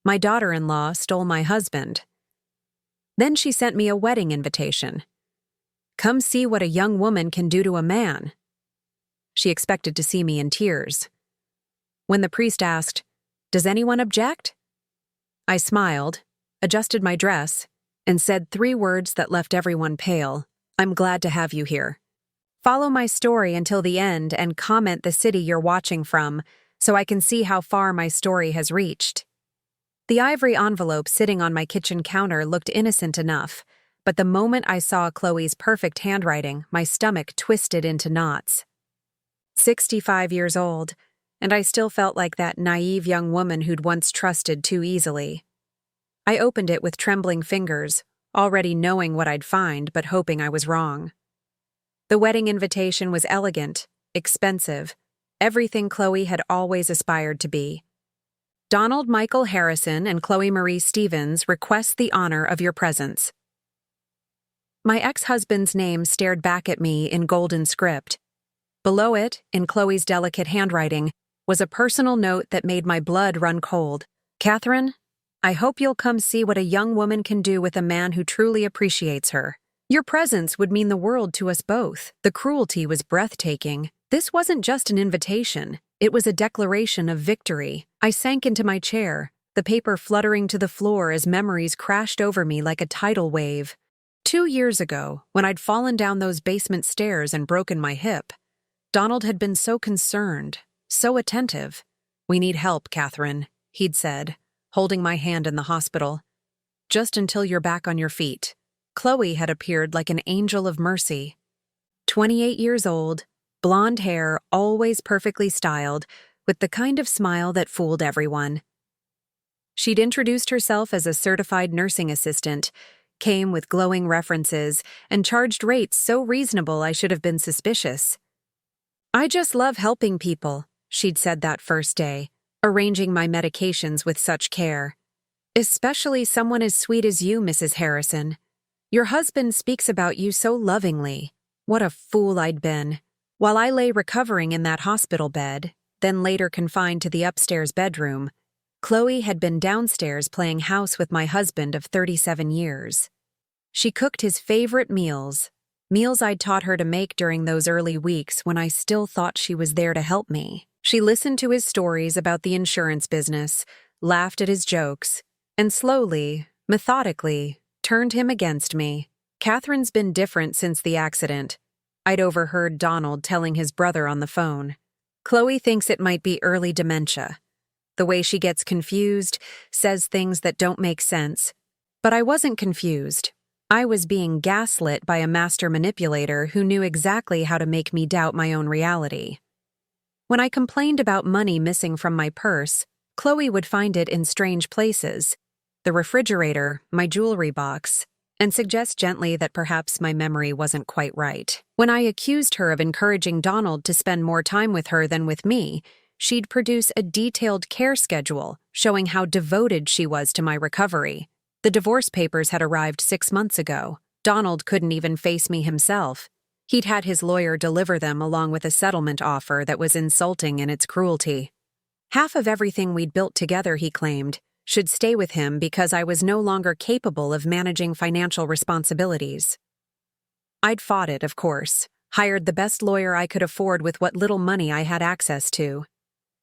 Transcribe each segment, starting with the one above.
My daughter-in-law stole my husband. Then she sent me a wedding invitation. Come see what a young woman can do to a man. She expected to see me in tears. When the priest asked, "Does anyone object?" I smiled, adjusted my dress, and said 3 words that left everyone pale. I'm glad to have you here. Follow my story until the end and comment the city you're watching from so I can see how far my story has reached. The ivory envelope sitting on my kitchen counter looked innocent enough, but the moment I saw Chloe's perfect handwriting, my stomach twisted into knots. 65 years old, and I still felt like that naive young woman who'd once trusted too easily. I opened it with trembling fingers, already knowing what I'd find but hoping I was wrong. The wedding invitation was elegant, expensive, everything Chloe had always aspired to be. Donald Michael Harrison and Chloe Marie Stevens request the honor of your presence. My ex-husband's name stared back at me in golden script. Below it, in Chloe's delicate handwriting, was a personal note that made my blood run cold. Catherine, I hope you'll come see what a young woman can do with a man who truly appreciates her. Your presence would mean the world to us both. The cruelty was breathtaking. This wasn't just an invitation. It was a declaration of victory. I sank into my chair, the paper fluttering to the floor as memories crashed over me like a tidal wave. 2 years ago, when I'd fallen down those basement stairs and broken my hip, Donald had been so concerned, so attentive. We need help, Catherine, he'd said, holding my hand in the hospital. Just until you're back on your feet. Chloe had appeared like an angel of mercy. 28 years old, blonde hair, always perfectly styled, with the kind of smile that fooled everyone. She'd introduced herself as a certified nursing assistant, came with glowing references, and charged rates so reasonable I should have been suspicious. I just love helping people, she'd said that first day, arranging my medications with such care. Especially someone as sweet as you, Mrs. Harrison. Your husband speaks about you so lovingly. What a fool I'd been. While I lay recovering in that hospital bed, then later confined to the upstairs bedroom, Chloe had been downstairs playing house with my husband of 37 years. She cooked his favorite meals I'd taught her to make during those early weeks when I still thought she was there to help me. She listened to his stories about the insurance business, laughed at his jokes, and slowly, methodically, turned him against me. Catherine's been different since the accident. I'd overheard Donald telling his brother on the phone. Chloe thinks it might be early dementia. The way she gets confused, says things that don't make sense. But I wasn't confused. I was being gaslit by a master manipulator who knew exactly how to make me doubt my own reality. When I complained about money missing from my purse, Chloe would find it in strange places. The refrigerator, my jewelry box, and suggest gently that perhaps my memory wasn't quite right. When I accused her of encouraging Donald to spend more time with her than with me, she'd produce a detailed care schedule showing how devoted she was to my recovery. The divorce papers had arrived 6 months ago. Donald couldn't even face me himself. He'd had his lawyer deliver them along with a settlement offer that was insulting in its cruelty. Half of everything we'd built together, he claimed, should stay with him because I was no longer capable of managing financial responsibilities. I'd fought it, of course, hired the best lawyer I could afford with what little money I had access to.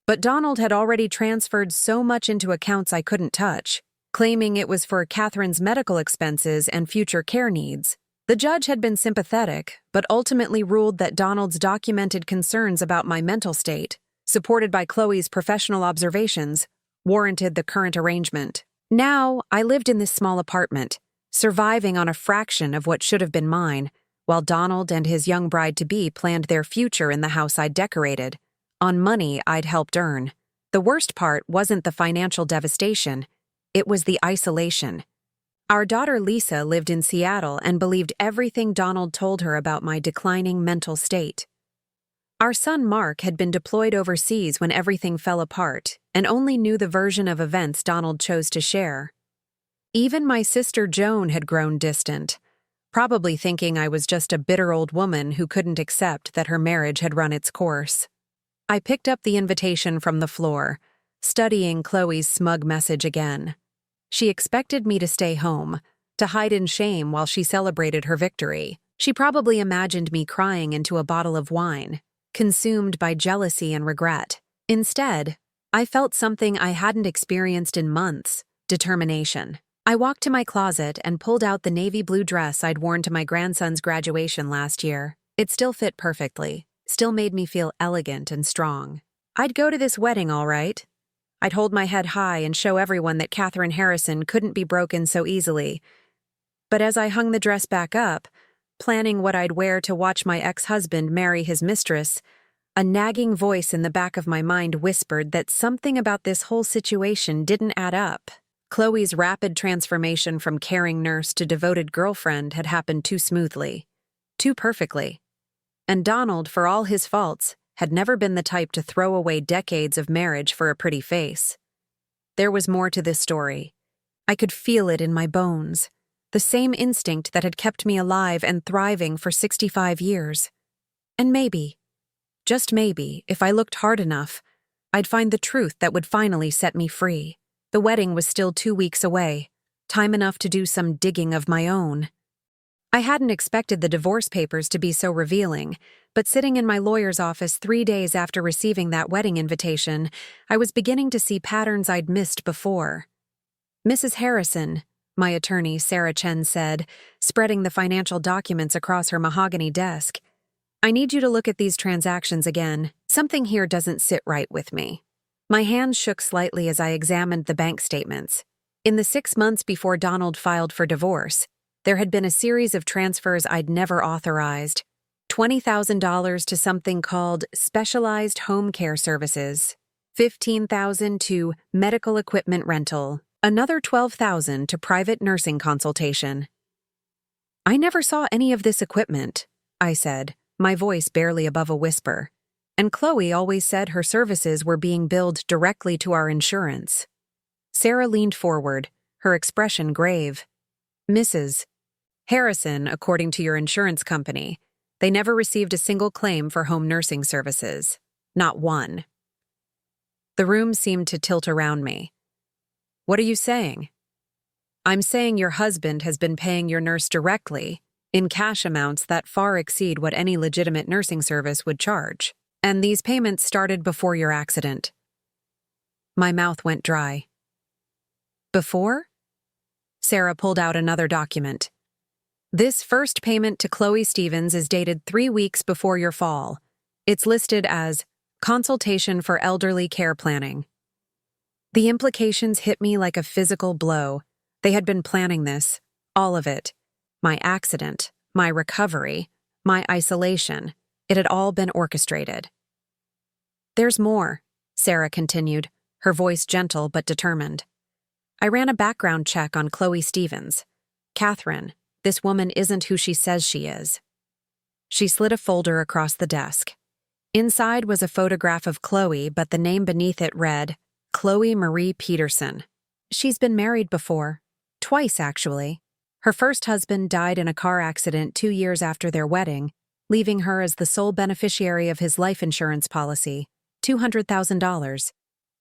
But Donald had already transferred so much into accounts I couldn't touch, claiming it was for Catherine's medical expenses and future care needs. The judge had been sympathetic, but ultimately ruled that Donald's documented concerns about my mental state, supported by Chloe's professional observations, warranted the current arrangement. Now, I lived in this small apartment, surviving on a fraction of what should have been mine, while Donald and his young bride-to-be planned their future in the house I'd decorated, on money I'd helped earn. The worst part wasn't the financial devastation. It was the isolation. Our daughter Lisa lived in Seattle and believed everything Donald told her about my declining mental state. Our son Mark had been deployed overseas when everything fell apart and only knew the version of events Donald chose to share. Even my sister Joan had grown distant, probably thinking I was just a bitter old woman who couldn't accept that her marriage had run its course. I picked up the invitation from the floor, studying Chloe's smug message again. She expected me to stay home, to hide in shame while she celebrated her victory. She probably imagined me crying into a bottle of wine, consumed by jealousy and regret. Instead, I felt something I hadn't experienced in months: determination. I walked to my closet and pulled out the navy blue dress I'd worn to my grandson's graduation last year. It still fit perfectly, still made me feel elegant and strong. I'd go to this wedding, all right. I'd hold my head high and show everyone that Catherine Harrison couldn't be broken so easily. But as I hung the dress back up, planning what I'd wear to watch my ex-husband marry his mistress, a nagging voice in the back of my mind whispered that something about this whole situation didn't add up. Chloe's rapid transformation from caring nurse to devoted girlfriend had happened too smoothly, too perfectly. And Donald, for all his faults, had never been the type to throw away decades of marriage for a pretty face. There was more to this story. I could feel it in my bones, the same instinct that had kept me alive and thriving for 65 years. And maybe, just maybe, if I looked hard enough, I'd find the truth that would finally set me free. The wedding was still 2 weeks away, time enough to do some digging of my own. I hadn't expected the divorce papers to be so revealing, but sitting in my lawyer's office 3 days after receiving that wedding invitation, I was beginning to see patterns I'd missed before. "Mrs. Harrison," my attorney, Sarah Chen, said, spreading the financial documents across her mahogany desk, "I need you to look at these transactions again. Something here doesn't sit right with me." My hands shook slightly as I examined the bank statements. In the 6 months before Donald filed for divorce, there had been a series of transfers I'd never authorized. $20,000 to something called Specialized Home Care Services, $15,000 to medical equipment rental, another $12,000 to private nursing consultation. "I never saw any of this equipment," I said, my voice barely above a whisper. "And Chloe always said her services were being billed directly to our insurance." Sarah leaned forward, her expression grave. "Mrs. Harrison, according to your insurance company, they never received a single claim for home nursing services. Not one." The room seemed to tilt around me. "What are you saying?" "I'm saying your husband has been paying your nurse directly, in cash amounts that far exceed what any legitimate nursing service would charge. And these payments started before your accident." My mouth went dry. "Before?" Sarah pulled out another document. "This first payment to Chloe Stevens is dated 3 weeks before your fall. It's listed as Consultation for Elderly Care Planning." The implications hit me like a physical blow. They had been planning this, all of it. My accident, my recovery, my isolation. It had all been orchestrated. "There's more," Sarah continued, her voice gentle but determined. "I ran a background check on Chloe Stevens. Catherine, this woman isn't who she says she is." She slid a folder across the desk. Inside was a photograph of Chloe, but the name beneath it read, Chloe Marie Peterson. She's been married before. Twice, actually. Her first husband died in a car accident 2 years after their wedding, leaving her as the sole beneficiary of his life insurance policy, $200,000.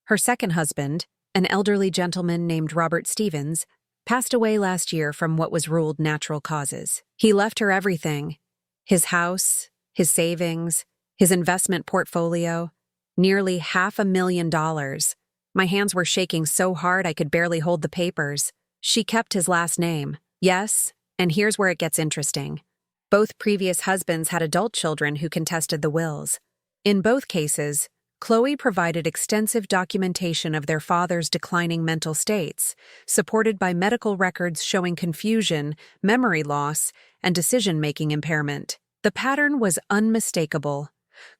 Her second husband, an elderly gentleman named Robert Stevens, passed away last year from what was ruled natural causes. He left her everything: his house, his savings, his investment portfolio, nearly $500,000. My hands were shaking so hard I could barely hold the papers. She kept his last name. Yes, and here's where it gets interesting. Both previous husbands had adult children who contested the wills. In both cases, Chloe provided extensive documentation of their father's declining mental states, supported by medical records showing confusion, memory loss, and decision-making impairment. The pattern was unmistakable.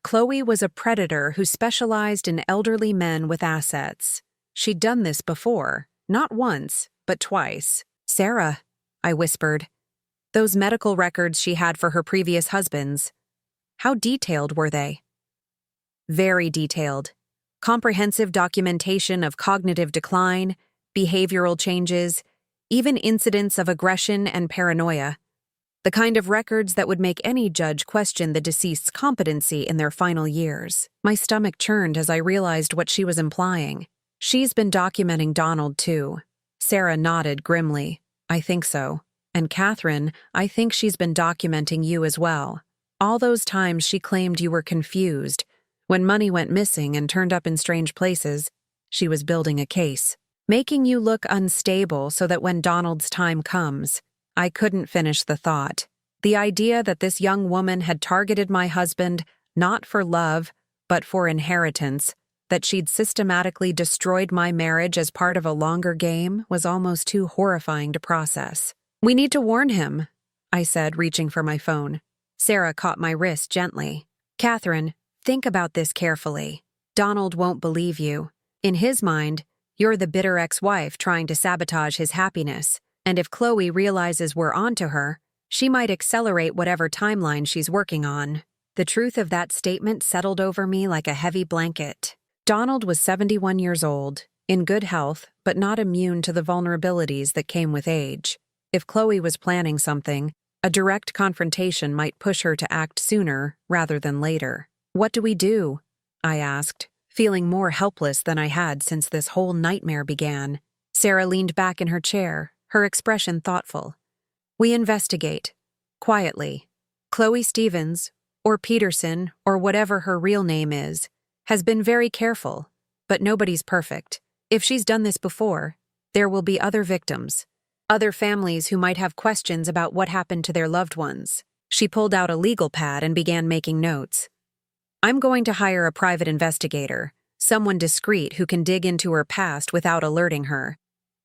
Chloe was a predator who specialized in elderly men with assets. She'd done this before, not once, but twice. "Sarah," I whispered, "those medical records she had for her previous husbands, how detailed were they?" "Very detailed. Comprehensive documentation of cognitive decline, behavioral changes, even incidents of aggression and paranoia. The kind of records that would make any judge question the deceased's competency in their final years." My stomach churned as I realized what she was implying. She's been documenting Donald, too. Sarah nodded grimly. I think so. And Catherine, I think she's been documenting you as well. All those times she claimed you were confused. When money went missing and turned up in strange places, she was building a case. Making you look unstable so that when Donald's time comes. I couldn't finish the thought. The idea that this young woman had targeted my husband, not for love, but for inheritance, that she'd systematically destroyed my marriage as part of a longer game, was almost too horrifying to process. We need to warn him, I said, reaching for my phone. Sarah caught my wrist gently. Catherine, think about this carefully. Donald won't believe you. In his mind, you're the bitter ex-wife trying to sabotage his happiness, and if Chloe realizes we're onto her, she might accelerate whatever timeline she's working on. The truth of that statement settled over me like a heavy blanket. Donald was 71 years old, in good health, but not immune to the vulnerabilities that came with age. If Chloe was planning something, a direct confrontation might push her to act sooner rather than later. What do we do? I asked, feeling more helpless than I had since this whole nightmare began. Sarah leaned back in her chair, her expression thoughtful. We investigate. Quietly. Chloe Stevens, or Peterson, or whatever her real name is, has been very careful, but nobody's perfect. If she's done this before, there will be other victims. Other families who might have questions about what happened to their loved ones. She pulled out a legal pad and began making notes. I'm going to hire a private investigator, someone discreet who can dig into her past without alerting her.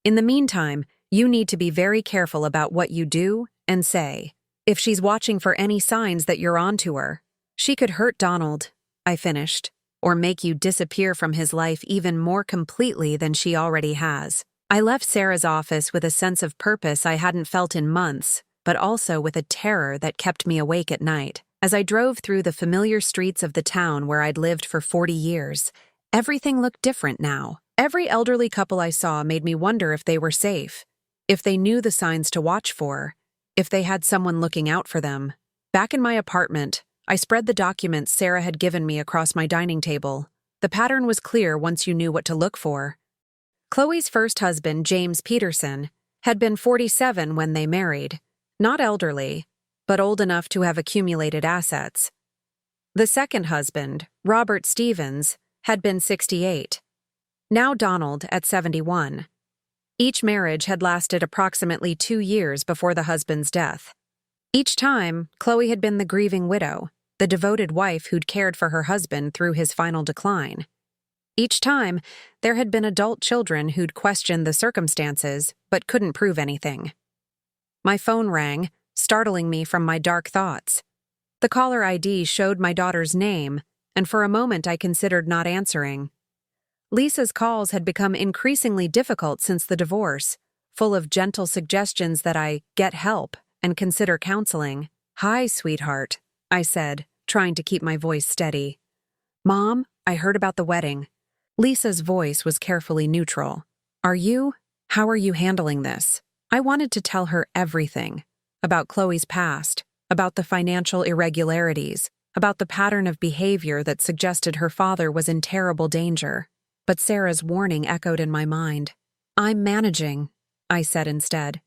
In the meantime, you need to be very careful about what you do and say. If she's watching for any signs that you're onto her, she could hurt Donald, I finished, or make you disappear from his life even more completely than she already has. I left Sarah's office with a sense of purpose I hadn't felt in months, but also with a terror that kept me awake at night. As I drove through the familiar streets of the town where I'd lived for 40 years, everything looked different now. Every elderly couple I saw made me wonder if they were safe, if they knew the signs to watch for, if they had someone looking out for them. Back in my apartment, I spread the documents Sarah had given me across my dining table. The pattern was clear once you knew what to look for. Chloe's first husband, James Peterson, had been 47 when they married, not elderly, but old enough to have accumulated assets. The second husband, Robert Stevens, had been 68. Now Donald at 71. Each marriage had lasted approximately 2 years before the husband's death. Each time, Chloe had been the grieving widow, the devoted wife who'd cared for her husband through his final decline. Each time, there had been adult children who'd questioned the circumstances but couldn't prove anything. My phone rang, startling me from my dark thoughts. The caller ID showed my daughter's name, and for a moment I considered not answering. Lisa's calls had become increasingly difficult since the divorce, full of gentle suggestions that I get help and consider counseling. Hi, sweetheart, I said, trying to keep my voice steady. Mom, I heard about the wedding. Lisa's voice was carefully neutral. How are you handling this? I wanted to tell her everything. About Chloe's past, about the financial irregularities, about the pattern of behavior that suggested her father was in terrible danger. But Sarah's warning echoed in my mind. I'm managing, I said instead.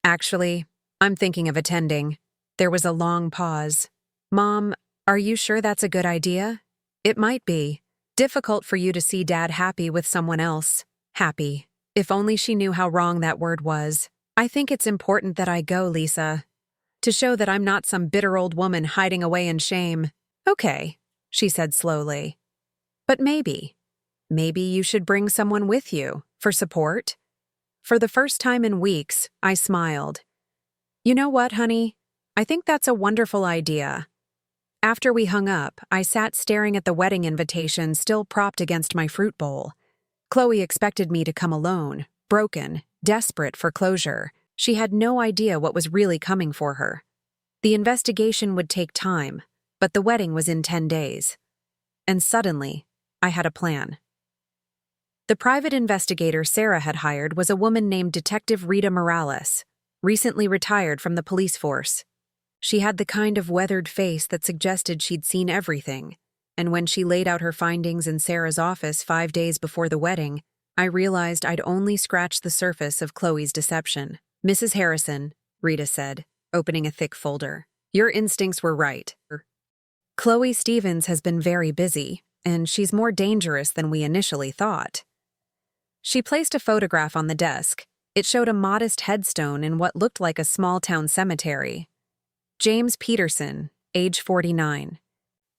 Actually, I'm thinking of attending. There was a long pause. Mom, are you sure that's a good idea? It might be. Difficult for you to see Dad happy with someone else. Happy. If only she knew how wrong that word was. I think it's important that I go, Lisa. To show that I'm not some bitter old woman hiding away in shame. Okay, she said slowly. But maybe you should bring someone with you, for support. For the first time in weeks, I smiled. You know what, honey? I think that's a wonderful idea. After we hung up, I sat staring at the wedding invitation still propped against my fruit bowl. Chloe expected me to come alone, broken, desperate for closure. She had no idea what was really coming for her. The investigation would take time, but the wedding was in 10 days. And suddenly, I had a plan. The private investigator Sarah had hired was a woman named Detective Rita Morales, recently retired from the police force. She had the kind of weathered face that suggested she'd seen everything, and when she laid out her findings in Sarah's office 5 days before the wedding, I realized I'd only scratched the surface of Chloe's deception. "Mrs. Harrison," Rita said, opening a thick folder. "Your instincts were right. Chloe Stevens has been very busy, and she's more dangerous than we initially thought." She placed a photograph on the desk. It showed a modest headstone in what looked like a small-town cemetery. James Peterson, age 49.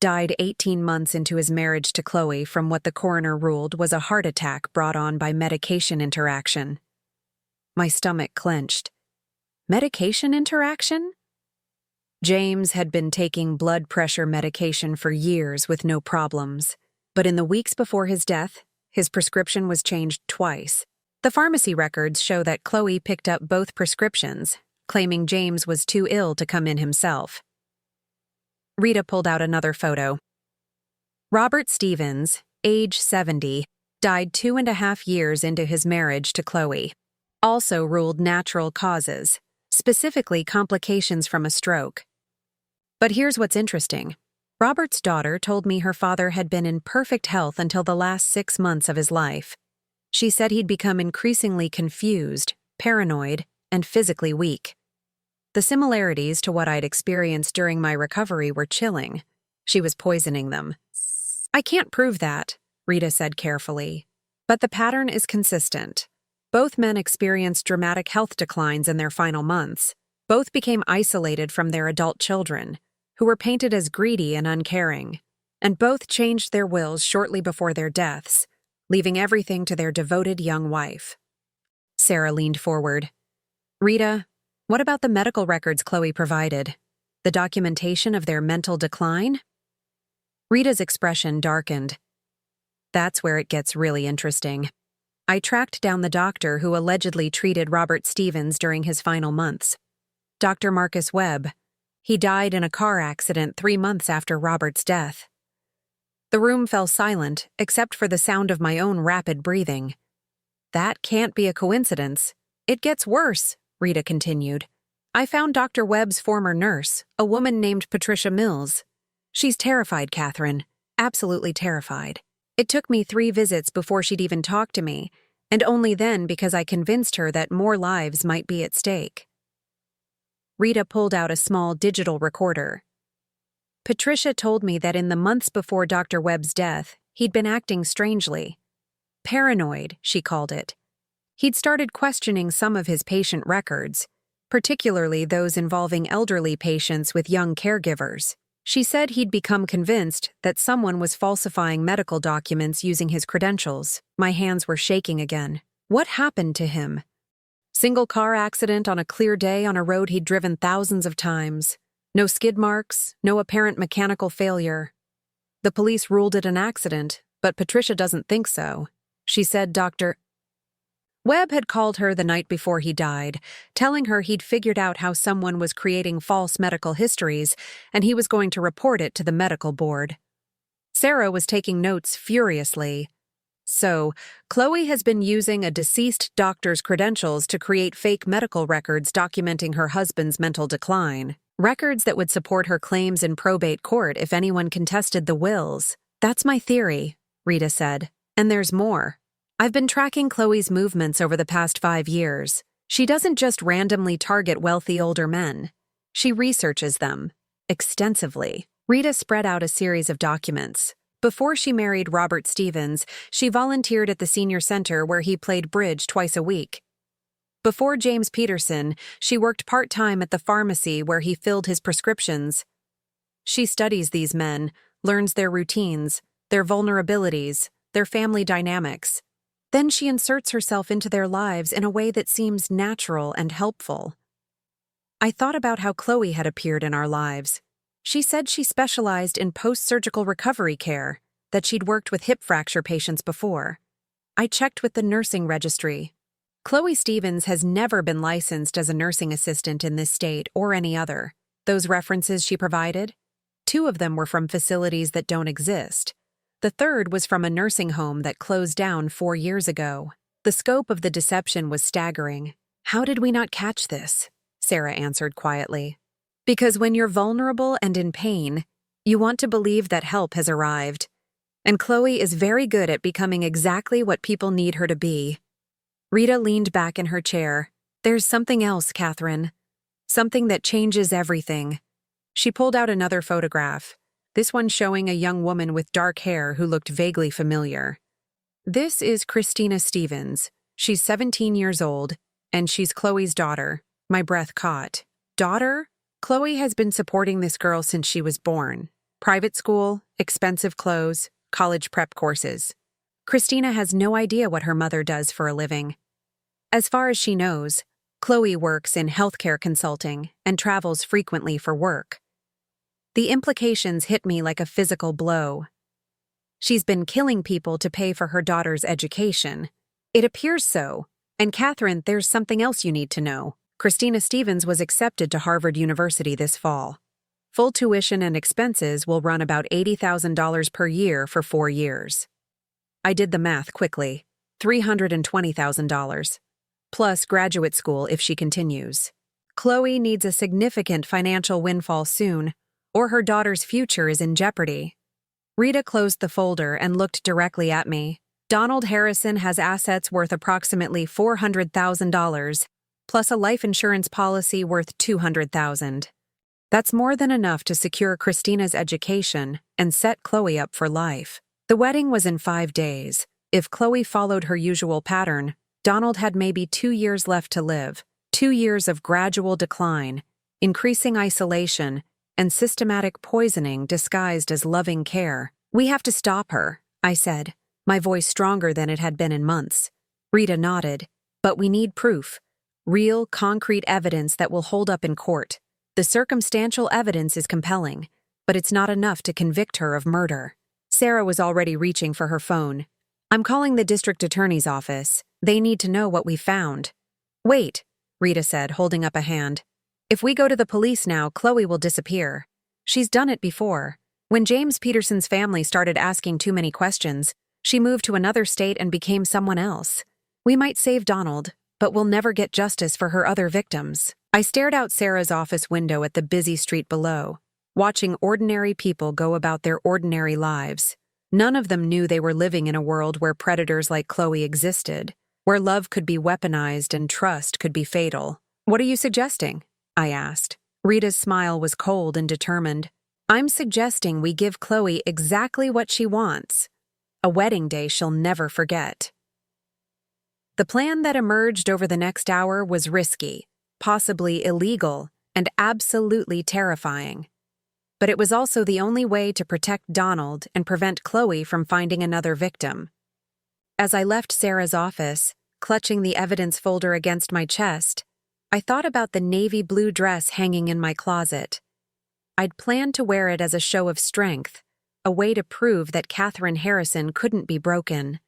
Died 18 months into his marriage to Chloe from what the coroner ruled was a heart attack brought on by medication interaction. My stomach clenched. Medication interaction? James had been taking blood pressure medication for years with no problems, but in the weeks before his death, his prescription was changed twice. The pharmacy records show that Chloe picked up both prescriptions, claiming James was too ill to come in himself. Rita pulled out another photo. Robert Stevens, age 70, died 2.5 years into his marriage to Chloe. Also ruled natural causes, specifically complications from a stroke. But here's what's interesting. Robert's daughter told me her father had been in perfect health until the last 6 months of his life. She said he'd become increasingly confused, paranoid, and physically weak. The similarities to what I'd experienced during my recovery were chilling. She was poisoning them. "I can't prove that," Rita said carefully. "But the pattern is consistent. Both men experienced dramatic health declines in their final months. Both became isolated from their adult children, who were painted as greedy and uncaring. And both changed their wills shortly before their deaths, leaving everything to their devoted young wife." Sarah leaned forward. "Rita, what about the medical records Chloe provided? The documentation of their mental decline?" Rita's expression darkened. "That's where it gets really interesting. I tracked down the doctor who allegedly treated Robert Stevens during his final months. Dr. Marcus Webb. He died in a car accident 3 months after Robert's death." The room fell silent, except for the sound of my own rapid breathing. "That can't be a coincidence. It gets worse," Rita continued. "I found Dr. Webb's former nurse, a woman named Patricia Mills. She's terrified, Catherine. Absolutely terrified. It took me 3 visits before she'd even talk to me, and only then because I convinced her that more lives might be at stake." Rita pulled out a small digital recorder. "Patricia told me that in the months before Dr. Webb's death, he'd been acting strangely. Paranoid, she called it. He'd started questioning some of his patient records, particularly those involving elderly patients with young caregivers. She said he'd become convinced that someone was falsifying medical documents using his credentials." My hands were shaking again. "What happened to him?" "Single car accident on a clear day on a road he'd driven thousands of times. No skid marks, no apparent mechanical failure. The police ruled it an accident, but Patricia doesn't think so. She said Dr. Webb had called her the night before he died, telling her he'd figured out how someone was creating false medical histories, and he was going to report it to the medical board." Sarah was taking notes furiously. "So, Chloe has been using a deceased doctor's credentials to create fake medical records documenting her husband's mental decline. Records that would support her claims in probate court if anyone contested the wills. That's my theory," Rita said. "And there's more. I've been tracking Chloe's movements over the past 5 years. She doesn't just randomly target wealthy older men. She researches them. Extensively." Rita spread out a series of documents. Before she married Robert Stevens, she volunteered at the senior center where he played bridge twice a week. Before James Peterson, she worked part-time at the pharmacy where he filled his prescriptions. She studies these men, learns their routines, their vulnerabilities, their family dynamics. Then she inserts herself into their lives in a way that seems natural and helpful. I thought about how Chloe had appeared in our lives. She said she specialized in post-surgical recovery care, that she'd worked with hip fracture patients before. I checked with the nursing registry. Chloe Stevens has never been licensed as a nursing assistant in this state or any other. Those references she provided? 2 of them were from facilities that don't exist. The third was from a nursing home that closed down 4 years ago. The scope of the deception was staggering. "How did we not catch this?" Sarah answered quietly. "Because when you're vulnerable and in pain, you want to believe that help has arrived. And Chloe is very good at becoming exactly what people need her to be. Rita leaned back in her chair. There's something else, Catherine. Something that changes everything. She pulled out another photograph, this one showing a young woman with dark hair who looked vaguely familiar. This is Christina Stevens. She's 17 years old, and she's Chloe's daughter. My breath caught. Daughter? Chloe has been supporting this girl since she was born. Private school, expensive clothes, college prep courses. Christina has no idea what her mother does for a living. As far as she knows, Chloe works in healthcare consulting and travels frequently for work. The implications hit me like a physical blow. She's been killing people to pay for her daughter's education. It appears so. And Catherine, there's something else you need to know. Christina Stevens was accepted to Harvard University this fall. Full tuition and expenses will run about $80,000 per year for 4 years. I did the math quickly. $320,000. Plus graduate school if she continues. Chloe needs a significant financial windfall soon, or her daughter's future is in jeopardy. Rita closed the folder and looked directly at me. Donald Harrison has assets worth approximately $400,000, plus a life insurance policy worth $200,000. That's more than enough to secure Christina's education and set Chloe up for life. The wedding was in 5 days. If Chloe followed her usual pattern, Donald had maybe 2 years left to live, 2 years of gradual decline, increasing isolation, and systematic poisoning disguised as loving care. We have to stop her, I said, my voice stronger than it had been in months. Rita nodded. But we need proof. Real, concrete evidence that will hold up in court. The circumstantial evidence is compelling, but it's not enough to convict her of murder. Sarah was already reaching for her phone. I'm calling the district attorney's office. They need to know what we found. Wait, Rita said, holding up a hand. If we go to the police now, Chloe will disappear. She's done it before. When James Peterson's family started asking too many questions, she moved to another state and became someone else. We might save Donald, but we'll never get justice for her other victims. I stared out Sarah's office window at the busy street below, watching ordinary people go about their ordinary lives. None of them knew they were living in a world where predators like Chloe existed, where love could be weaponized and trust could be fatal. What are you suggesting? I asked. Rita's smile was cold and determined. I'm suggesting we give Chloe exactly what she wants. A wedding day she'll never forget. The plan that emerged over the next hour was risky, possibly illegal, and absolutely terrifying. But it was also the only way to protect Donald and prevent Chloe from finding another victim. As I left Sarah's office, clutching the evidence folder against my chest, I thought about the navy blue dress hanging in my closet. I'd planned to wear it as a show of strength, a way to prove that Catherine Harrison couldn't be broken.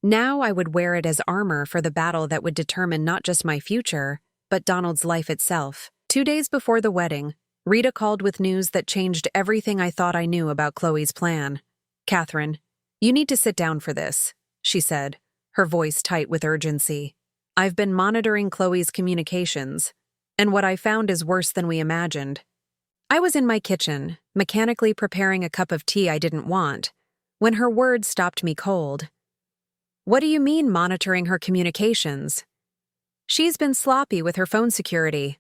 Now I would wear it as armor for the battle that would determine not just my future, but Donald's life itself. 2 days before the wedding, Rita called with news that changed everything I thought I knew about Chloe's plan. Catherine, you need to sit down for this, she said, her voice tight with urgency. I've been monitoring Chloe's communications, and what I found is worse than we imagined. I was in my kitchen, mechanically preparing a cup of tea I didn't want, when her words stopped me cold. What do you mean monitoring her communications? She's been sloppy with her phone security.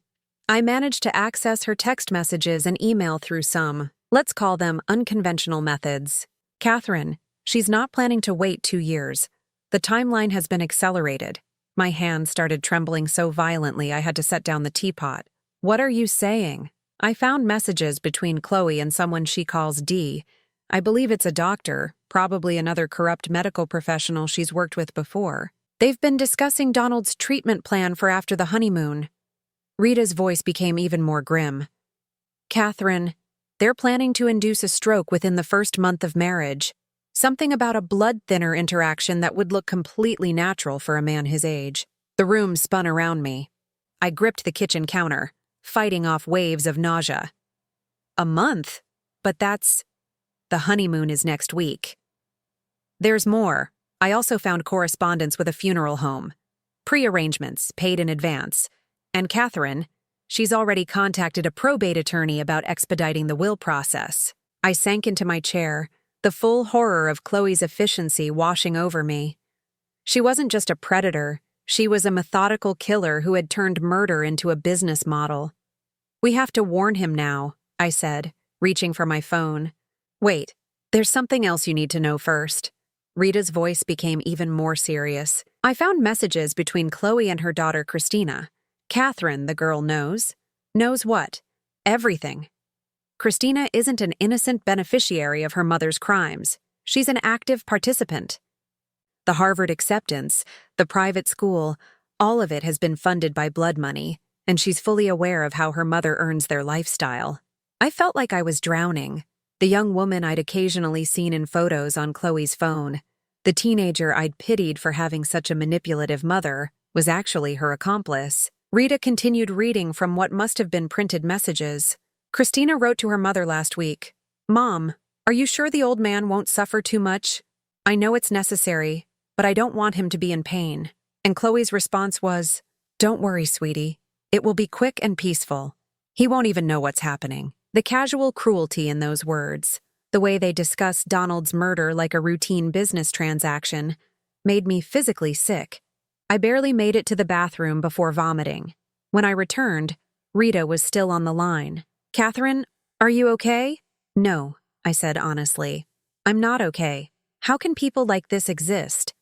I managed to access her text messages and email through some, let's call them unconventional methods. Catherine, she's not planning to wait 2 years. The timeline has been accelerated. My hand started trembling so violently I had to set down the teapot. What are you saying? I found messages between Chloe and someone she calls D. I believe it's a doctor, probably another corrupt medical professional she's worked with before. They've been discussing Donald's treatment plan for after the honeymoon. Rita's voice became even more grim. Catherine, they're planning to induce a stroke within the first month of marriage. Something about a blood thinner interaction that would look completely natural for a man his age. The room spun around me. I gripped the kitchen counter, fighting off waves of nausea. A month? But that's... The honeymoon is next week. There's more. I also found correspondence with a funeral home. Pre-arrangements, paid in advance. And Catherine, she's already contacted a probate attorney about expediting the will process. I sank into my chair, the full horror of Chloe's efficiency washing over me. She wasn't just a predator, she was a methodical killer who had turned murder into a business model. "We have to warn him now," I said, reaching for my phone. "Wait, there's something else you need to know first." Rita's voice became even more serious. "I found messages between Chloe and her daughter Christina. Catherine, the girl, knows. Knows what? Everything. Christina isn't an innocent beneficiary of her mother's crimes. She's an active participant. The Harvard acceptance, the private school, all of it has been funded by blood money, and she's fully aware of how her mother earns their lifestyle." I felt like I was drowning. The young woman I'd occasionally seen in photos on Chloe's phone, the teenager I'd pitied for having such a manipulative mother, was actually her accomplice. Rita continued reading from what must have been printed messages. "Christina wrote to her mother last week. 'Mom, are you sure the old man won't suffer too much? I know it's necessary, but I don't want him to be in pain.' And Chloe's response was, 'Don't worry, sweetie. It will be quick and peaceful. He won't even know what's happening.'" The casual cruelty in those words, the way they discussed Donald's murder like a routine business transaction, made me physically sick. I barely made it to the bathroom before vomiting. When I returned, Rita was still on the line. "Catherine, are you okay?" "No," I said honestly. "I'm not okay. How can people like this exist?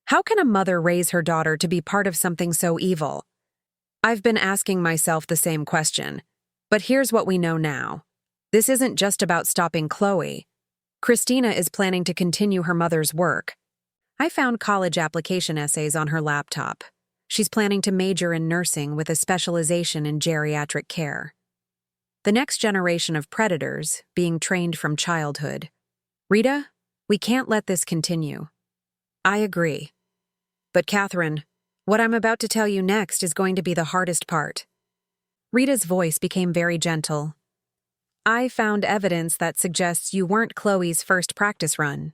How can a mother raise her daughter to be part of something so evil?" I've been asking myself the same question. But here's what we know now. This isn't just about stopping Chloe. Christina is planning to continue her mother's work. I found college application essays on her laptop. She's planning to major in nursing with a specialization in geriatric care. The next generation of predators being trained from childhood. Rita, we can't let this continue. I agree. But Catherine, what I'm about to tell you next is going to be the hardest part. Rita's voice became very gentle. I found evidence that suggests you weren't Chloe's first practice run.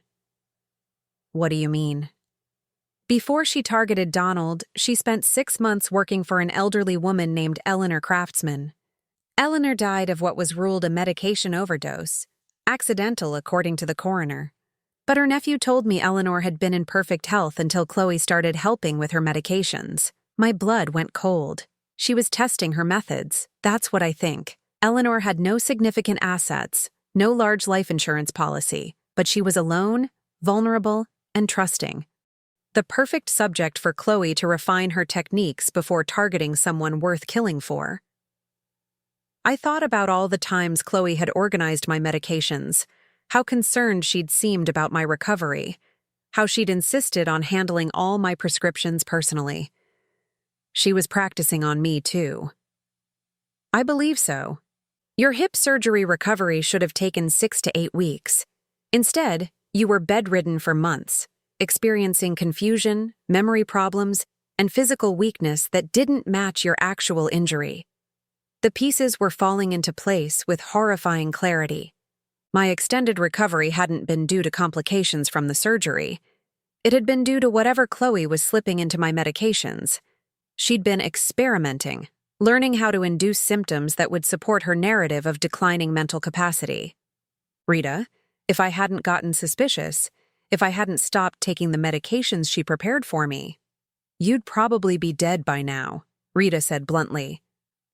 What do you mean? Before she targeted Donald, she spent 6 months working for an elderly woman named Eleanor Craftsman. Eleanor died of what was ruled a medication overdose, accidental according to the coroner. But her nephew told me Eleanor had been in perfect health until Chloe started helping with her medications. My blood went cold. She was testing her methods. That's what I think. Eleanor had no significant assets, no large life insurance policy, but she was alone, vulnerable, and trusting. The perfect subject for Chloe to refine her techniques before targeting someone worth killing for. I thought about all the times Chloe had organized my medications, how concerned she'd seemed about my recovery, how she'd insisted on handling all my prescriptions personally. She was practicing on me, too. I believe so. Your hip surgery recovery should have taken 6 to 8 weeks. Instead, you were bedridden for months, experiencing confusion, memory problems, and physical weakness that didn't match your actual injury. The pieces were falling into place with horrifying clarity. My extended recovery hadn't been due to complications from the surgery. It had been due to whatever Chloe was slipping into my medications. She'd been experimenting, learning how to induce symptoms that would support her narrative of declining mental capacity. Rita, if I hadn't gotten suspicious, if I hadn't stopped taking the medications she prepared for me, you'd probably be dead by now, Rita said bluntly,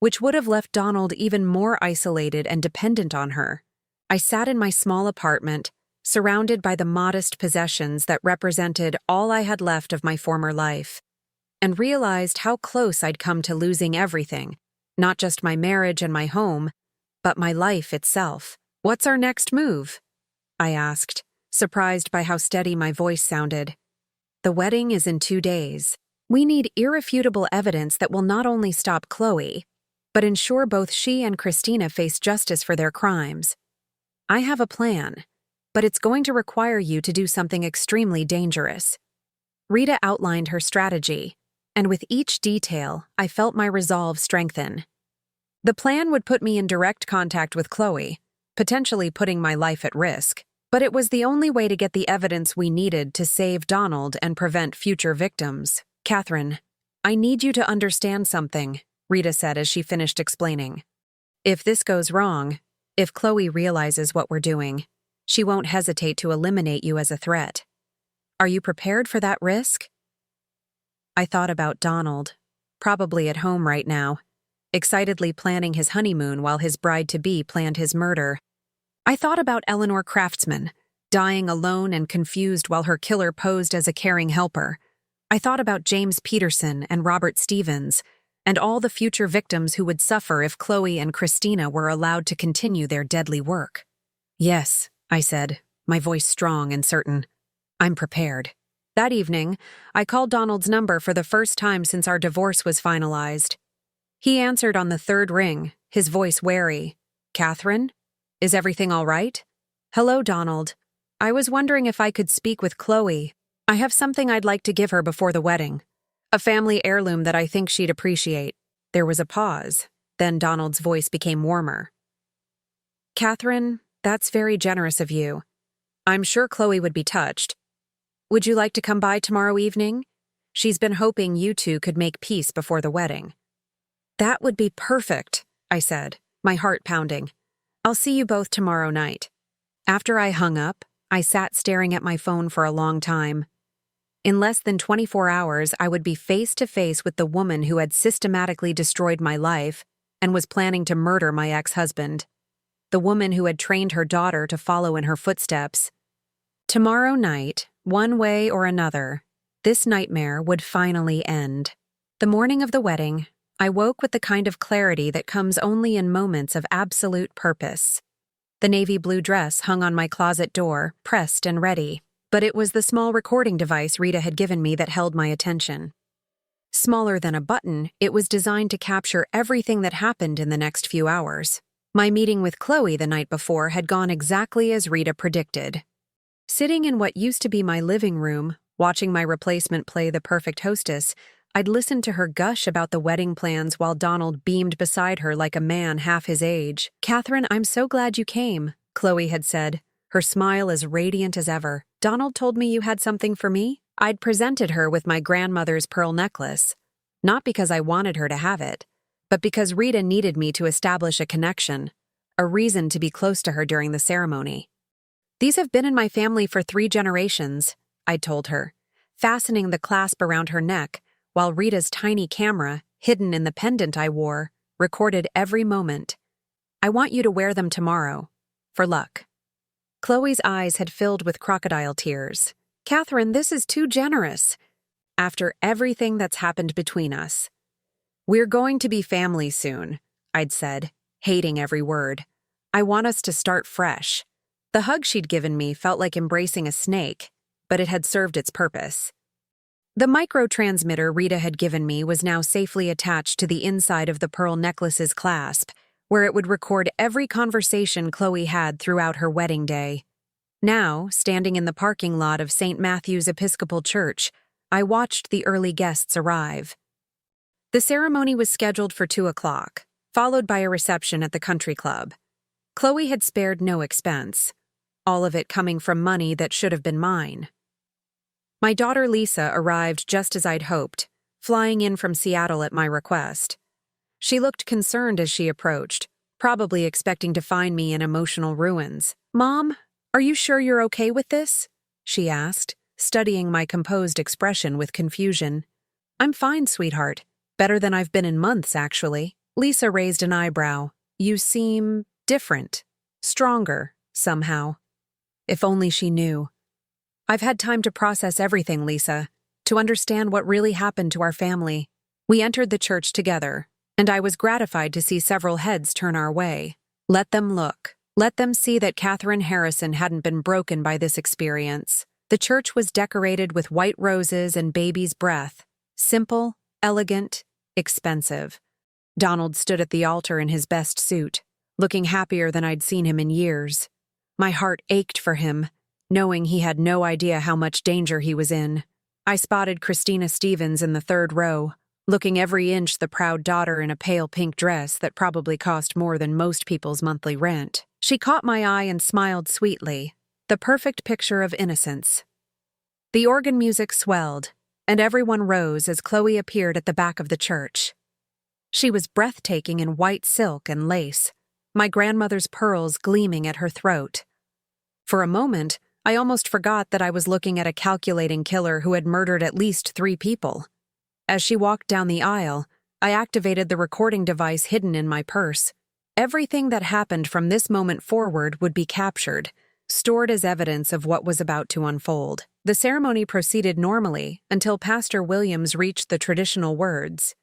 which would have left Donald even more isolated and dependent on her. I sat in my small apartment, surrounded by the modest possessions that represented all I had left of my former life, and realized how close I'd come to losing everything, not just my marriage and my home, but my life itself. "What's our next move?" I asked, surprised by how steady my voice sounded. "The wedding is in 2 days. We need irrefutable evidence that will not only stop Chloe, but ensure both she and Christina face justice for their crimes. I have a plan, but it's going to require you to do something extremely dangerous." Rita outlined her strategy, and with each detail, I felt my resolve strengthen. The plan would put me in direct contact with Chloe, potentially putting my life at risk, but it was the only way to get the evidence we needed to save Donald and prevent future victims. "Catherine, I need you to understand something," Rita said as she finished explaining. "If this goes wrong, if Chloe realizes what we're doing, She won't hesitate to eliminate you as a threat. Are you prepared for that risk? I thought about Donald, probably at home right now, excitedly planning his honeymoon while his bride-to-be planned his murder. I thought about Eleanor Craftsman, dying alone and confused while her killer posed as a caring helper. I thought about James Peterson and Robert Stevens, and all the future victims who would suffer if Chloe and Christina were allowed to continue their deadly work. Yes, I said, my voice strong and certain. I'm prepared. That evening, I called Donald's number for the first time since our divorce was finalized. He answered on the third ring, his voice wary. Catherine? Is everything all right? Hello, Donald. I was wondering if I could speak with Chloe. I have something I'd like to give her before the wedding. A family heirloom that I think she'd appreciate. There was a pause. Then Donald's voice became warmer. Catherine, that's very generous of you. I'm sure Chloe would be touched. Would you like to come by tomorrow evening? She's been hoping you two could make peace before the wedding. That would be perfect, I said, my heart pounding. I'll see you both tomorrow night. After I hung up, I sat staring at my phone for a long time. In less than 24 hours, I would be face to face with the woman who had systematically destroyed my life and was planning to murder my ex-husband. The woman who had trained her daughter to follow in her footsteps. Tomorrow night, one way or another, this nightmare would finally end. The morning of the wedding, I woke with the kind of clarity that comes only in moments of absolute purpose. The navy blue dress hung on my closet door, pressed and ready, but it was the small recording device Rita had given me that held my attention. Smaller than a button, it was designed to capture everything that happened in the next few hours. My meeting with Chloe the night before had gone exactly as Rita predicted. Sitting in what used to be my living room, watching my replacement play the perfect hostess, I'd listened to her gush about the wedding plans while Donald beamed beside her like a man half his age. Catherine, I'm so glad you came, Chloe had said, her smile as radiant as ever. Donald told me you had something for me? I'd presented her with my grandmother's pearl necklace, not because I wanted her to have it, but because Rita needed me to establish a connection, a reason to be close to her during the ceremony. These have been in my family for 3 generations, I'd told her, fastening the clasp around her neck, while Rita's tiny camera, hidden in the pendant I wore, recorded every moment. I want you to wear them tomorrow, for luck. Chloe's eyes had filled with crocodile tears. Catherine, this is too generous. After everything that's happened between us. We're going to be family soon, I'd said, hating every word. I want us to start fresh. The hug she'd given me felt like embracing a snake, but it had served its purpose. The microtransmitter Rita had given me was now safely attached to the inside of the pearl necklace's clasp, where it would record every conversation Chloe had throughout her wedding day. Now, standing in the parking lot of St. Matthew's Episcopal Church, I watched the early guests arrive. The ceremony was scheduled for 2 o'clock, followed by a reception at the country club. Chloe had spared no expense, all of it coming from money that should have been mine. My daughter Lisa arrived just as I'd hoped, flying in from Seattle at my request. She looked concerned as she approached, probably expecting to find me in emotional ruins. Mom, are you sure you're okay with this? She asked, studying my composed expression with confusion. I'm fine, sweetheart. Better than I've been in months, actually. Lisa raised an eyebrow. You seem different, stronger, somehow. If only she knew. I've had time to process everything, Lisa, to understand what really happened to our family. We entered the church together, and I was gratified to see several heads turn our way. Let them look. Let them see that Catherine Harrison hadn't been broken by this experience. The church was decorated with white roses and baby's breath. Simple, elegant, expensive. Donald stood at the altar in his best suit, looking happier than I'd seen him in years. My heart ached for him, knowing he had no idea how much danger he was in. I spotted Christina Stevens in the 3rd row, looking every inch the proud daughter in a pale pink dress that probably cost more than most people's monthly rent. She caught my eye and smiled sweetly, the perfect picture of innocence. The organ music swelled, and everyone rose as Chloe appeared at the back of the church. She was breathtaking in white silk and lace, my grandmother's pearls gleaming at her throat. For a moment, I almost forgot that I was looking at a calculating killer who had murdered at least 3 people. As she walked down the aisle, I activated the recording device hidden in my purse. Everything that happened from this moment forward would be captured, stored as evidence of what was about to unfold. The ceremony proceeded normally until Pastor Williams reached the traditional words,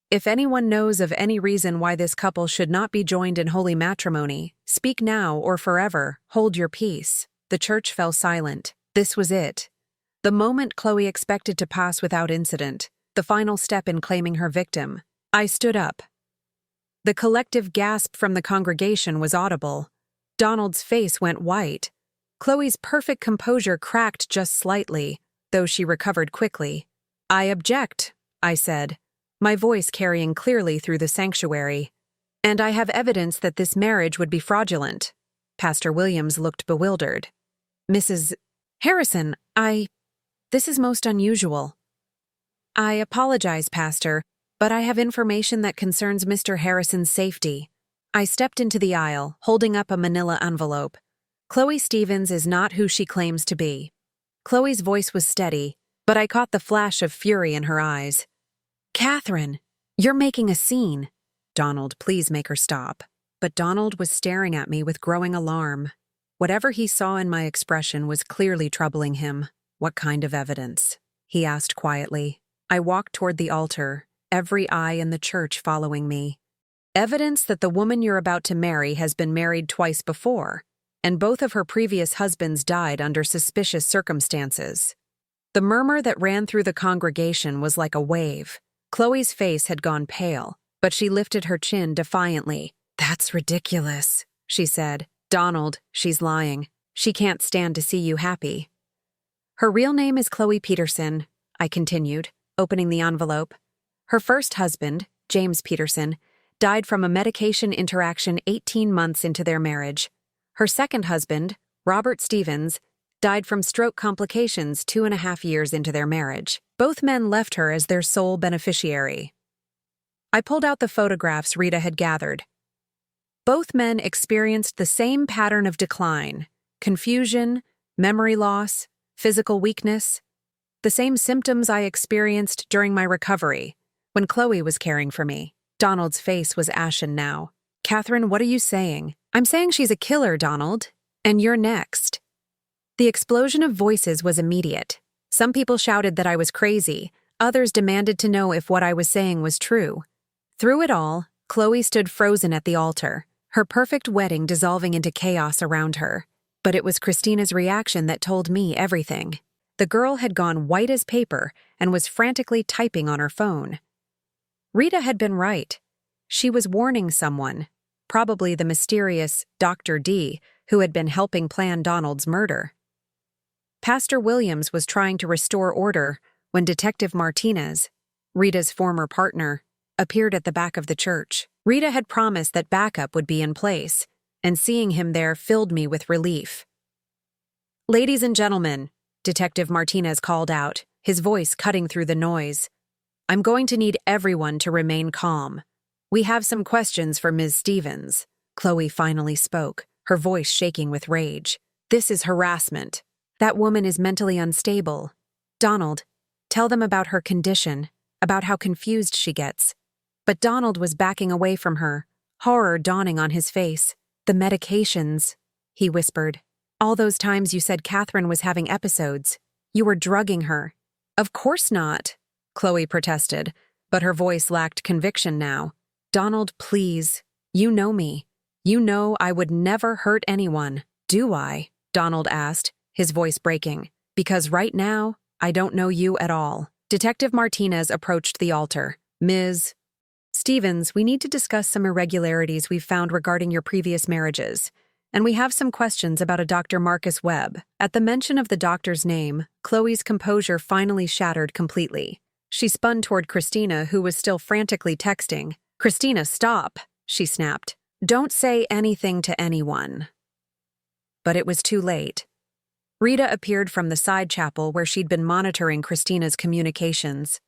"If anyone knows of any reason why this couple should not be joined in holy matrimony, speak now or forever, hold your peace." The church fell silent. This was it. The moment Chloe expected to pass without incident, the final step in claiming her victim. I stood up. The collective gasp from the congregation was audible. Donald's face went white. Chloe's perfect composure cracked just slightly, though she recovered quickly. "I object," I said, my voice carrying clearly through the sanctuary. "And I have evidence that this marriage would be fraudulent." Pastor Williams looked bewildered. "Mrs. Harrison, this is most unusual." "I apologize, Pastor, but I have information that concerns Mr. Harrison's safety." I stepped into the aisle, holding up a manila envelope. "Chloe Stevens is not who she claims to be." Chloe's voice was steady, but I caught the flash of fury in her eyes. "Catherine, you're making a scene." "Donald, please make her stop." But Donald was staring at me with growing alarm. Whatever he saw in my expression was clearly troubling him. "What kind of evidence?" he asked quietly. I walked toward the altar, every eye in the church following me. "Evidence that the woman you're about to marry has been married twice before, and both of her previous husbands died under suspicious circumstances." The murmur that ran through the congregation was like a wave. Chloe's face had gone pale, but she lifted her chin defiantly. "That's ridiculous," she said. "Donald, she's lying. She can't stand to see you happy." "Her real name is Chloe Peterson," I continued, opening the envelope. "Her first husband, James Peterson, died from a medication interaction 18 months into their marriage. Her second husband, Robert Stevens, died from stroke complications 2.5 years into their marriage. Both men left her as their sole beneficiary." I pulled out the photographs Rita had gathered. Both men experienced the same pattern of decline: confusion, memory loss, physical weakness. The same symptoms I experienced during my recovery, when Chloe was caring for me. Donald's face was ashen now. "Catherine, what are you saying?" "I'm saying she's a killer, Donald. And you're next." The explosion of voices was immediate. Some people shouted that I was crazy. Others demanded to know if what I was saying was true. Through it all, Chloe stood frozen at the altar, her perfect wedding dissolving into chaos around her. But it was Christina's reaction that told me everything. The girl had gone white as paper and was frantically typing on her phone. Rita had been right. She was warning someone, probably the mysterious Dr. D, who had been helping plan Donald's murder. Pastor Williams was trying to restore order when Detective Martinez, Rita's former partner, appeared at the back of the church. Rita had promised that backup would be in place, and seeing him there filled me with relief. "Ladies and gentlemen," Detective Martinez called out, his voice cutting through the noise, "I'm going to need everyone to remain calm. We have some questions for Ms. Stevens." Chloe finally spoke, her voice shaking with rage. "This is harassment. That woman is mentally unstable. Donald, tell them about her condition, about how confused she gets." But Donald was backing away from her, horror dawning on his face. "The medications," he whispered. "All those times you said Catherine was having episodes. You were drugging her." "Of course not," Chloe protested, but her voice lacked conviction now. "Donald, please. You know me. You know I would never hurt anyone." "Do I?" Donald asked, his voice breaking. "Because right now, I don't know you at all." Detective Martinez approached the altar. "Ms. Stevens, we need to discuss some irregularities we've found regarding your previous marriages, and we have some questions about a Dr. Marcus Webb." At the mention of the doctor's name, Chloe's composure finally shattered completely. She spun toward Christina, who was still frantically texting. "Christina, stop," she snapped. "Don't say anything to anyone." But it was too late. Rita appeared from the side chapel where she'd been monitoring Christina's communications.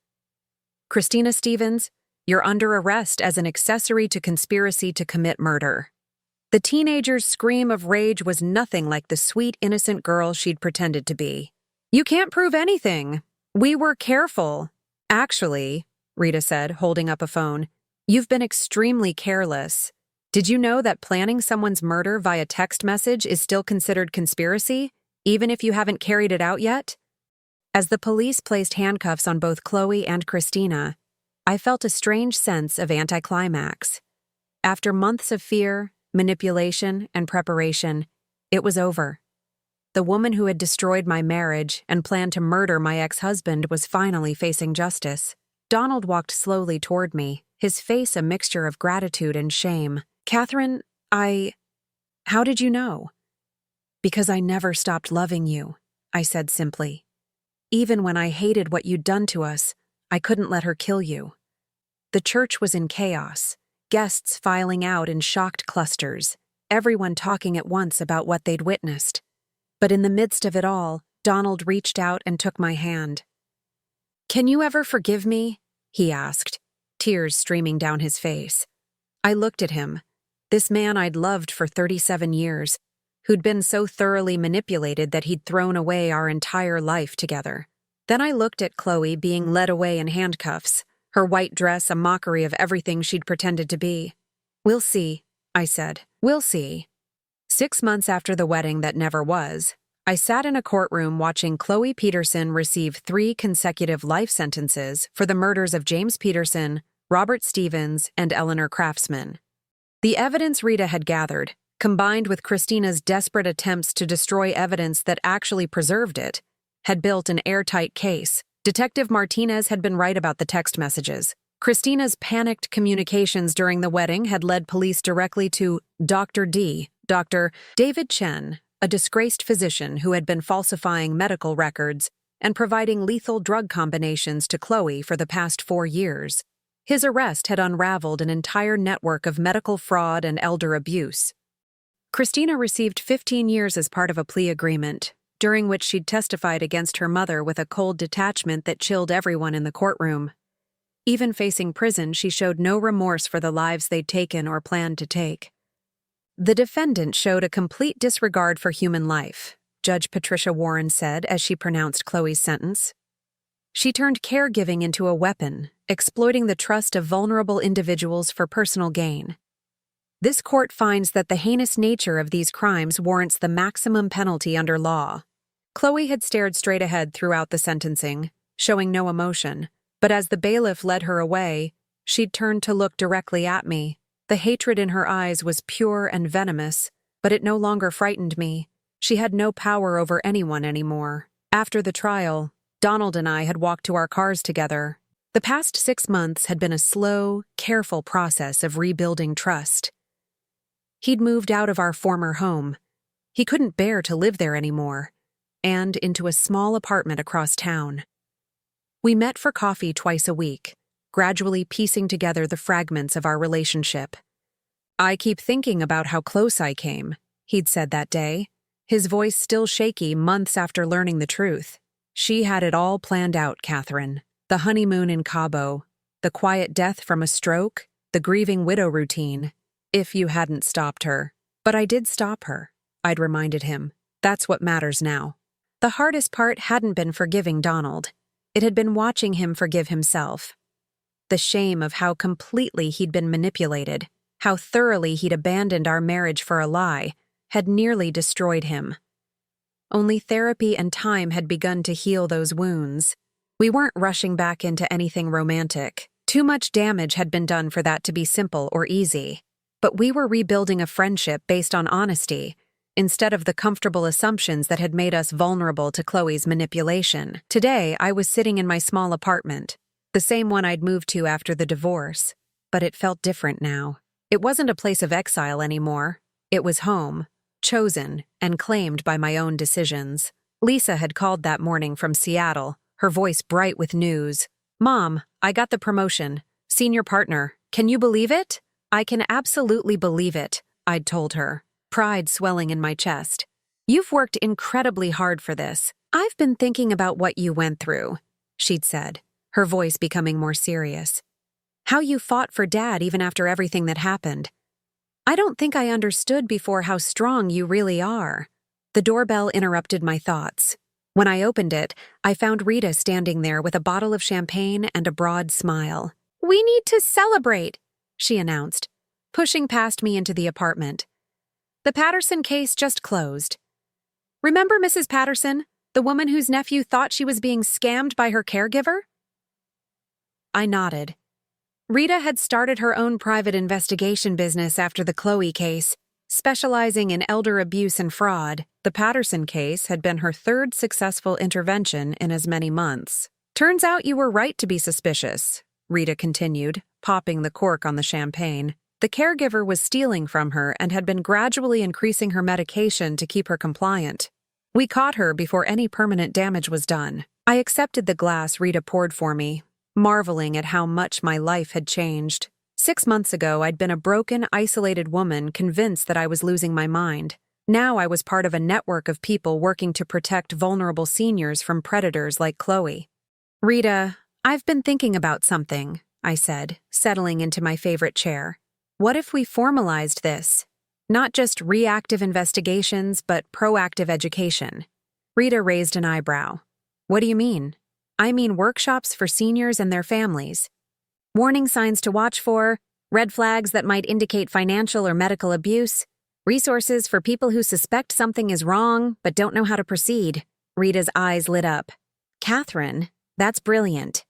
"Christina Stevens, you're under arrest as an accessory to conspiracy to commit murder." The teenager's scream of rage was nothing like the sweet, innocent girl she'd pretended to be. "You can't prove anything. We were careful." "Actually," Rita said, holding up a phone, "you've been extremely careless. Did you know that planning someone's murder via text message is still considered conspiracy, even if you haven't carried it out yet?" As the police placed handcuffs on both Chloe and Christina, I felt a strange sense of anticlimax. After months of fear, manipulation, and preparation, it was over. The woman who had destroyed my marriage and planned to murder my ex-husband was finally facing justice. Donald walked slowly toward me, his face a mixture of gratitude and shame. "Catherine, how did you know?" "Because I never stopped loving you," I said simply. "Even when I hated what you'd done to us, I couldn't let her kill you." The church was in chaos, guests filing out in shocked clusters, everyone talking at once about what they'd witnessed. But in the midst of it all, Donald reached out and took my hand. "Can you ever forgive me?" he asked, tears streaming down his face. I looked at him, this man I'd loved for 37 years, who'd been so thoroughly manipulated that he'd thrown away our entire life together. Then I looked at Chloe being led away in handcuffs, her white dress a mockery of everything she'd pretended to be. "We'll see," I said. "We'll see." 6 months after the wedding that never was, I sat in a courtroom watching Chloe Peterson receive 3 consecutive life sentences for the murders of James Peterson, Robert Stevens, and Eleanor Craftsman. The evidence Rita had gathered, combined with Christina's desperate attempts to destroy evidence that actually preserved it, had built an airtight case. Detective Martinez had been right about the text messages. Christina's panicked communications during the wedding had led police directly to Dr. David Chen, a disgraced physician who had been falsifying medical records and providing lethal drug combinations to Chloe for the past 4 years. His arrest had unraveled an entire network of medical fraud and elder abuse. Christina received 15 years as part of a plea agreement, during which she'd testified against her mother with a cold detachment that chilled everyone in the courtroom. Even facing prison, she showed no remorse for the lives they'd taken or planned to take. The defendant showed a complete disregard for human life, Judge Patricia Warren said as she pronounced Chloe's sentence. She turned caregiving into a weapon, exploiting the trust of vulnerable individuals for personal gain. This court finds that the heinous nature of these crimes warrants the maximum penalty under law. Chloe had stared straight ahead throughout the sentencing, showing no emotion, but as the bailiff led her away, she'd turned to look directly at me. The hatred in her eyes was pure and venomous, but it no longer frightened me. She had no power over anyone anymore. After the trial, Donald and I had walked to our cars together. The past 6 months had been a slow, careful process of rebuilding trust. He'd moved out of our former home. He couldn't bear to live there anymore, and into a small apartment across town. We met for coffee twice a week, gradually piecing together the fragments of our relationship. "I keep thinking about how close I came," he'd said that day, his voice still shaky months after learning the truth. "She had it all planned out, Catherine. The honeymoon in Cabo, the quiet death from a stroke, the grieving widow routine. If you hadn't stopped her." "But I did stop her," I'd reminded him. "That's what matters now." The hardest part hadn't been forgiving Donald. It had been watching him forgive himself. The shame of how completely he'd been manipulated, how thoroughly he'd abandoned our marriage for a lie, had nearly destroyed him. Only therapy and time had begun to heal those wounds. We weren't rushing back into anything romantic. Too much damage had been done for that to be simple or easy. But we were rebuilding a friendship based on honesty, instead of the comfortable assumptions that had made us vulnerable to Chloe's manipulation. Today, I was sitting in my small apartment, the same one I'd moved to after the divorce, but it felt different now. It wasn't a place of exile anymore. It was home, chosen and claimed by my own decisions. Lisa had called that morning from Seattle, her voice bright with news. "Mom, I got the promotion. Senior partner. Can you believe it?" "I can absolutely believe it," I'd told her, pride swelling in my chest. "You've worked incredibly hard for this. I've been thinking about what you went through," she'd said, her voice becoming more serious. "How you fought for Dad even after everything that happened. I don't think I understood before how strong you really are. The doorbell interrupted my thoughts. When I opened it, I found Rita standing there with a bottle of champagne and a broad smile. "We need to celebrate," she announced, pushing past me into the apartment. "The Patterson case just closed. Remember Mrs. Patterson, the woman whose nephew thought she was being scammed by her caregiver?" I nodded. Rita had started her own private investigation business after the Chloe case, specializing in elder abuse and fraud. The Patterson case had been her third successful intervention in as many months. "Turns out you were right to be suspicious," Rita continued, popping the cork on the champagne. "The caregiver was stealing from her and had been gradually increasing her medication to keep her compliant. We caught her before any permanent damage was done." I accepted the glass Rita poured for me, marveling at how much my life had changed. 6 months ago, I'd been a broken, isolated woman convinced that I was losing my mind. Now I was part of a network of people working to protect vulnerable seniors from predators like Chloe. "Rita, I've been thinking about something," I said, settling into my favorite chair. "What if we formalized this? Not just reactive investigations, but proactive education." Rita raised an eyebrow. "What do you mean?" "I mean workshops for seniors and their families. Warning signs to watch for, red flags that might indicate financial or medical abuse, resources for people who suspect something is wrong but don't know how to proceed." Rita's eyes lit up. "Catherine, that's brilliant.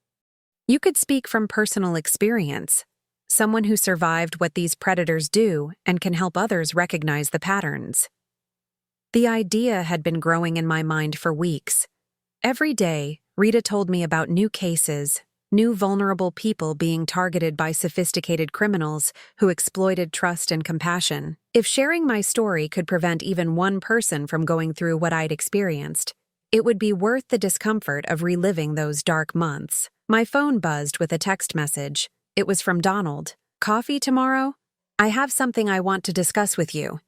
You could speak from personal experience, someone who survived what these predators do and can help others recognize the patterns." The idea had been growing in my mind for weeks. Every day, Rita told me about new cases, new vulnerable people being targeted by sophisticated criminals who exploited trust and compassion. If sharing my story could prevent even one person from going through what I'd experienced, it would be worth the discomfort of reliving those dark months. My phone buzzed with a text message. It was from Donald. "Coffee tomorrow? I have something I want to discuss with you."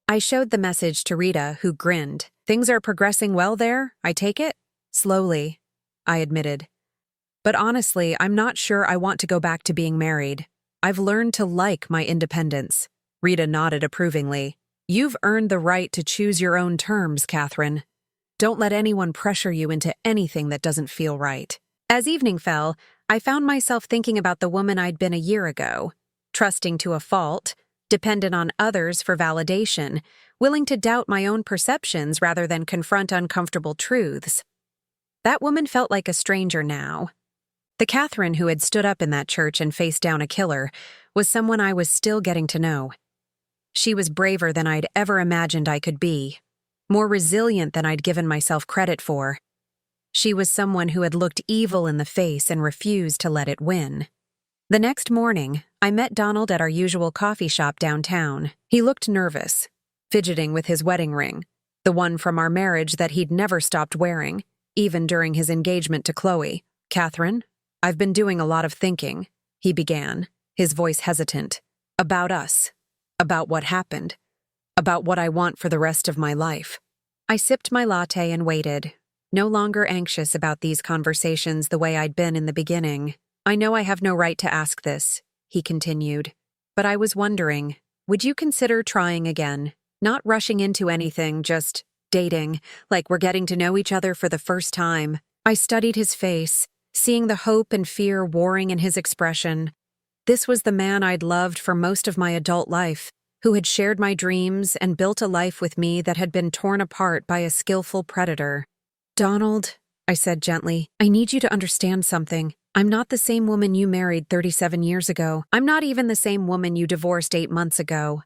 I showed the message to Rita, who grinned. "Things are progressing well there, I take it?" "Slowly," I admitted. "But honestly, I'm not sure I want to go back to being married. I've learned to like my independence." Rita nodded approvingly. "You've earned the right to choose your own terms, Catherine. Don't let anyone pressure you into anything that doesn't feel right." As evening fell, I found myself thinking about the woman I'd been a year ago, trusting to a fault, dependent on others for validation, willing to doubt my own perceptions rather than confront uncomfortable truths. That woman felt like a stranger now. The Catherine who had stood up in that church and faced down a killer was someone I was still getting to know. She was braver than I'd ever imagined I could be, more resilient than I'd given myself credit for. She was someone who had looked evil in the face and refused to let it win. The next morning, I met Donald at our usual coffee shop downtown. He looked nervous, fidgeting with his wedding ring, the one from our marriage that he'd never stopped wearing, even during his engagement to Chloe. "Catherine, I've been doing a lot of thinking," he began, his voice hesitant. "About us, about what happened, about what I want for the rest of my life." I sipped my latte and waited, no longer anxious about these conversations the way I'd been in the beginning. "I know I have no right to ask this," he continued, "but I was wondering, would you consider trying again? Not rushing into anything, just dating, like we're getting to know each other for the first time." I studied his face, seeing the hope and fear warring in his expression. This was the man I'd loved for most of my adult life, who had shared my dreams and built a life with me that had been torn apart by a skillful predator. "Donald," I said gently, "I need you to understand something. I'm not the same woman you married 37 years ago. I'm not even the same woman you divorced 8 months ago.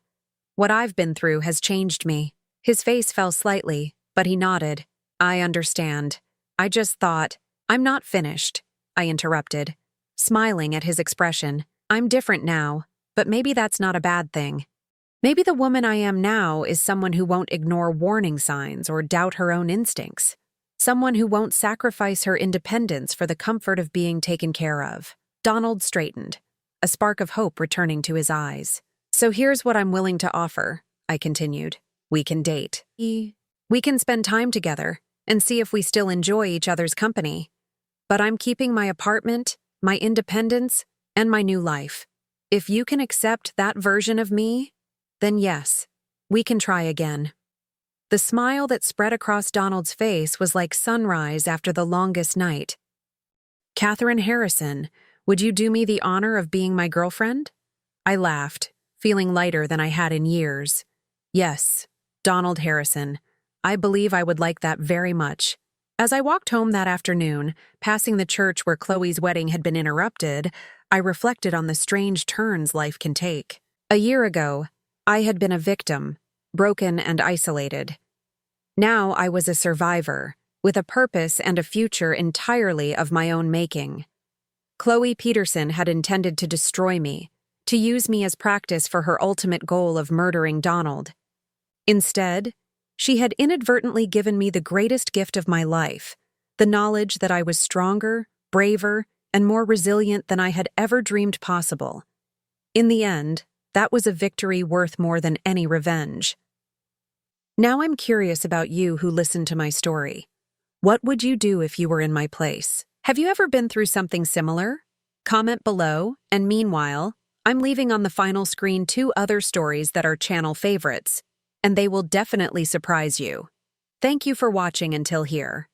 What I've been through has changed me." His face fell slightly, but he nodded. "I understand. I just thought—" "I'm not finished," I interrupted, smiling at his expression. "I'm different now, but maybe that's not a bad thing. Maybe the woman I am now is someone who won't ignore warning signs or doubt her own instincts. Someone who won't sacrifice her independence for the comfort of being taken care of." Donald straightened, a spark of hope returning to his eyes. "So here's what I'm willing to offer," I continued. "We can date. We can spend time together and see if we still enjoy each other's company. But I'm keeping my apartment, my independence, and my new life. If you can accept that version of me, Then yes, we can try again. The smile that spread across Donald's face was like sunrise after the longest night. Catherine Harrison, would you do me the honor of being my girlfriend? I laughed, feeling lighter than I had in years. Yes, Donald Harrison. I believe I would like that very much. As I walked home that afternoon, passing the church where Chloe's wedding had been interrupted, I reflected on the strange turns life can take. A year ago, I had been a victim, broken and isolated. Now I was a survivor, with a purpose and a future entirely of my own making. Chloe Peterson had intended to destroy me, to use me as practice for her ultimate goal of murdering Donald. Instead, she had inadvertently given me the greatest gift of my life, the knowledge that I was stronger, braver, and more resilient than I had ever dreamed possible. In the end, that was a victory worth more than any revenge. Now I'm curious about you who listened to my story. What would you do if you were in my place? Have you ever been through something similar? Comment below, and meanwhile, I'm leaving on the final screen 2 other stories that are channel favorites, and they will definitely surprise you. Thank you for watching until here.